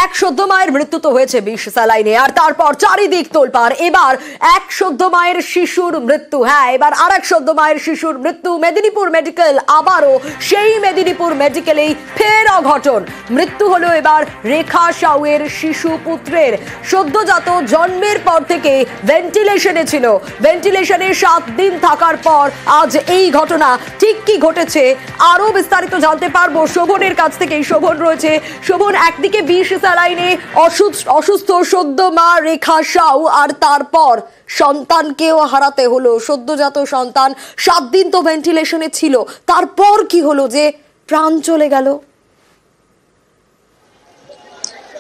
এক সদ্য মায়ের মৃত্যু তো হয়েছে বিষ স্যালাইনে, আর তারপর চারিদিক তোলপাড়। এবার এক সদ্য মায়ের শিশুর মৃত্যু। হ্যাঁ, এবার আর এক সদ্য মায়ের শিশুর মৃত্যু মেদিনীপুর মেডিকেল। আবারও সেই মেদিনীপুর মেডিকেলেই ফের অঘটন। মৃত্যু হলো এবার রেখা সাউয়ের শিশু পুত্রের। সদ্যজাত জন্মের পর থেকে ভেন্টিলেশনে ছিল। ভেন্টিলেশনে 7 দিন থাকার পর আজ এই ঘটনা। ঠিক কি ঘটেছে আরো বিস্তারিত জানতে পারবো শোভনের কাছ থেকে। শোভন রয়েছে। শোভন, একদিকে বিষ স্যালাইনে অসুস্থ সদ্য মা রেখা সাউ, আর তারপর সন্তানকেও হারাতে হলো। সদ্যজাত সন্তান 7 দিন তো ভেন্টিলেশনে ছিল, তারপর কি হলো যে প্রাণ চলে গেল?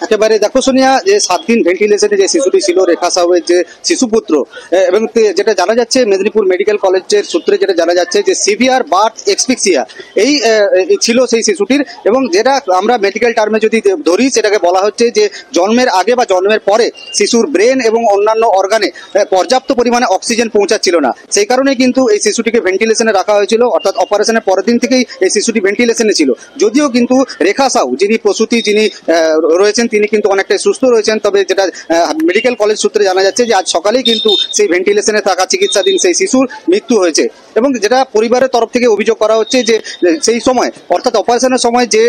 একেবারে দেখো সোনিয়া, যে 7 দিন ভেন্টিলেশনে যে শিশুটি ছিল রেখা সাউয়ের যে শিশুপুত্র, এবং যেটা জানা যাচ্ছে মেদিনীপুর মেডিকেল কলেজের সূত্রে যেটা জানা যাচ্ছে যে সিভিয়ার বার্থ এক্সপিক্সিয়া এই ছিল সেই শিশুটির। এবং যেটা আমরা মেডিকেল টার্মে যদি ধরি সেটাকে বলা হচ্ছে যে জন্মের আগে বা জন্মের পরে শিশুর ব্রেন এবং অন্যান্য অর্গানে পর্যাপ্ত পরিমাণে অক্সিজেন পৌঁছাচ্ছিল না। সেই কারণে কিন্তু এই শিশুটিকে ভেন্টিলেশনে রাখা হয়েছিল, অর্থাৎ অপারেশনের পরের দিন থেকেই এই শিশুটি ভেন্টিলেশনে ছিল। যদিও কিন্তু রেখা সাউ যিনি প্রসূতি যিনি রয়েছেন তিনি কিন্তু অনেকটাই সুস্থ রয়েছেন, তবে যেটা মেডিকেল কলেজ সূত্রে জানা যাচ্ছে যে আজ সকালেই কিন্তু সেই ভেন্টিলেশনে থাকা চিকিৎসাধীন সেই শিশুর মৃত্যু হয়েছে। এবং যেটা পরিবারের তরফ থেকে অভিযোগ করা হচ্ছে যে সেই সময় অর্থাৎ অপারেশনের সময় যে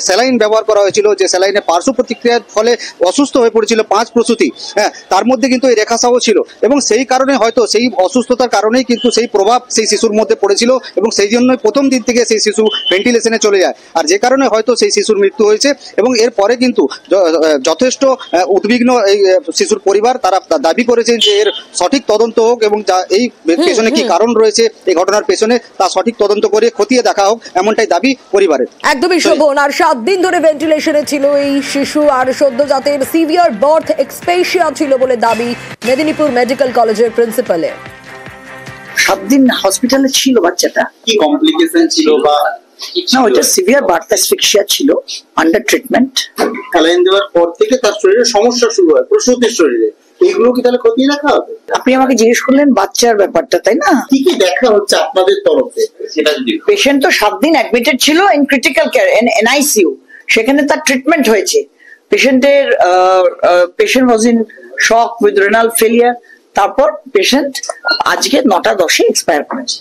স্যালাইন ব্যবহার করা হয়েছিল, যে স্যালাইনের পার্শ্ব প্রতিক্রিয়ার ফলে অসুস্থ হয়ে পড়েছিল 5 প্রসূতি, হ্যাঁ, তার মধ্যে কিন্তু এই রেখা সাউ ছিল। এবং সেই কারণে হয়তো সেই অসুস্থতার কারণেই কিন্তু সেই প্রভাব সেই শিশুর মধ্যে পড়েছিল, এবং সেই জন্যই প্রথম দিন থেকে সেই শিশু ভেন্টিলেশনে চলে যায়, আর যে কারণে হয়তো সেই শিশুর মৃত্যু হয়েছে। এবং এরপরে কিন্তু যথেষ্ট উদ্বিগ্ন এই শিশুর পরিবার। তারা দাবি করেছেন যে এর সঠিক তদন্ত হোক, এবং এই পেছনে কি কারণ রয়েছে এই ঘটনার পেছনে তা সঠিক তদন্ত করে খতিয়ে দেখা হোক, এমনটাই দাবি পরিবারের। একদমই শোভন। আর 7 দিন ধরে ভেন্টিলেশনে ছিল এই শিশু, আর সদ্যজাতের সিভিয়ার বার্থ এক্সপেশিয়া ছিল বলে দাবি মেদিনীপুর মেডিকেল কলেজের প্রিন্সিপালের। 7 দিন হসপিটালে ছিল বাচ্চাটা। কি কমপ্লিকেশন ছিল বা না, ওটা সিভিয়ার বার্থ অ্যাসফিক্সিয়া ছিল, আন্ডার ট্রিটমেন্ট। স্যালাইন দেওয়ার পর থেকে তার শরীরে সমস্যা শুরু হয়, প্রসূতির শরীরে। এইগুলো কি তাহলে খতিয়ে দেখা হবে? আপনি আমাকে জিজ্ঞেস করলেন বাচ্চার ব্যাপারটা, তাই না? কি কি দেখা হচ্ছে আপনাদের তরফে সেটা যদি। পেশেন্ট তো 7 দিন অ্যাডমিটেড ছিল ইন ক্রিটিক্যাল কেয়ার, এনআইসিইউ। সেখানে তার ট্রিটমেন্ট হয়েছে। Patient was in shock with renal failure. তারপর পেশেন্ট আজকে 9টা 10-এ এক্সপায়ার করেছে।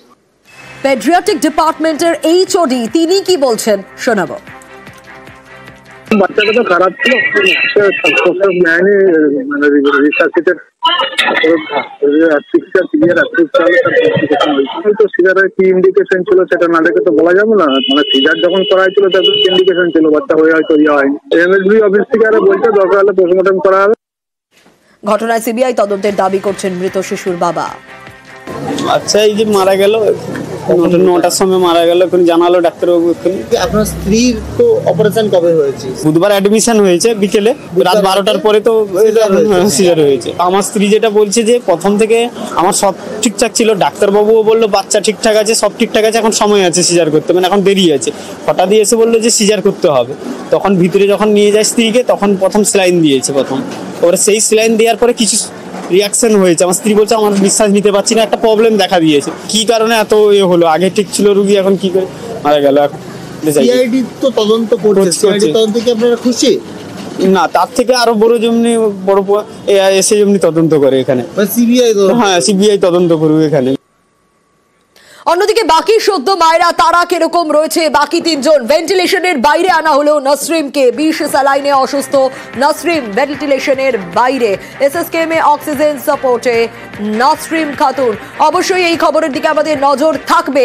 পেডিয়াট্রিক ডিপার্টমেন্টের এইচওডি তিনি কি বলছেন শোনাবো। বাচ্চাটা তো খারাপ ছিল, সিজারের কি ইন্ডিকেশন ছিল সেটা না দেখে তো বলা যাবে না। মানে সিজার যখন করা হয়েছিল তাদের ইন্ডিকেশন ছিল, বাচ্চা হয়ে হয়তো ইয়ে হয়নি। এমএসবি অফিস থেকে আরো বলছে দরকার হলে পোস্টমর্টম করা হবে। ঘটনায় সিবিআই তদন্তের দাবি করছেন মৃত শিশুর বাবা। আচ্ছা, এই যে মারা গেল 9টার সময় মারা গেল, এখন জানালো ডাক্তারবাবু। আপনার স্ত্রীর তো অপারেশন কবে হয়েছে? বুধবার অ্যাডমিশন হয়েছে বিকেলে, রাত 12টার পরে তো সিজার হয়েছে। আমার স্ত্রী যেটা বলছে যে প্রথম থেকে আমার সব ঠিকঠাক ছিল, ডাক্তারবাবুও বললো বাচ্চা ঠিকঠাক আছে, সব ঠিকঠাক আছে, এখন সময় আছে সিজার করতে, মানে এখন দেরি আছে। হঠাৎ এসে বললো যে সিজার করতে হবে। তখন ভিতরে যখন নিয়ে যায় স্ত্রীকে, তখন প্রথম স্যালাইন দিয়েছে ওরা সেই স্যালাইন দেওয়ার পরে কিছু রিয়াকশন হয়েছে। আমার স্ত্রী বলছে আমার নিঃশ্বাস নিতে পারছি না, একটা প্রবলেম দেখা দিয়েছে। কি কারণে এত হলো, আগে ঠিক ছিল রুগী, এখন কি করে মারা গেল? সিআইডি তো তদন্ত করছে, সিআইডি তদন্ত কি আপনারা খুশি? না, তার থেকে আরো বড় এসে যেমনি তদন্ত করে এখানে, সিবিআই। হ্যাঁ, সিবিআই তদন্ত করবে এখানে। অন্যদিকে বাকি সদ্য মায়েরা তারা কিরকম রয়েছে? বাকি 3 জন ভেন্টিলেশনের বাইরে আনা হলো নসরিমকে। বিষ স্যালাইনে অসুস্থ নসরিম ভেন্টিলেশনের বাইরে, এসএসকেএম এ অক্সিজেন সাপোর্টে নসরিম খাতুন। অবশ্যই এই খবরের দিকে আমাদের নজর থাকবে।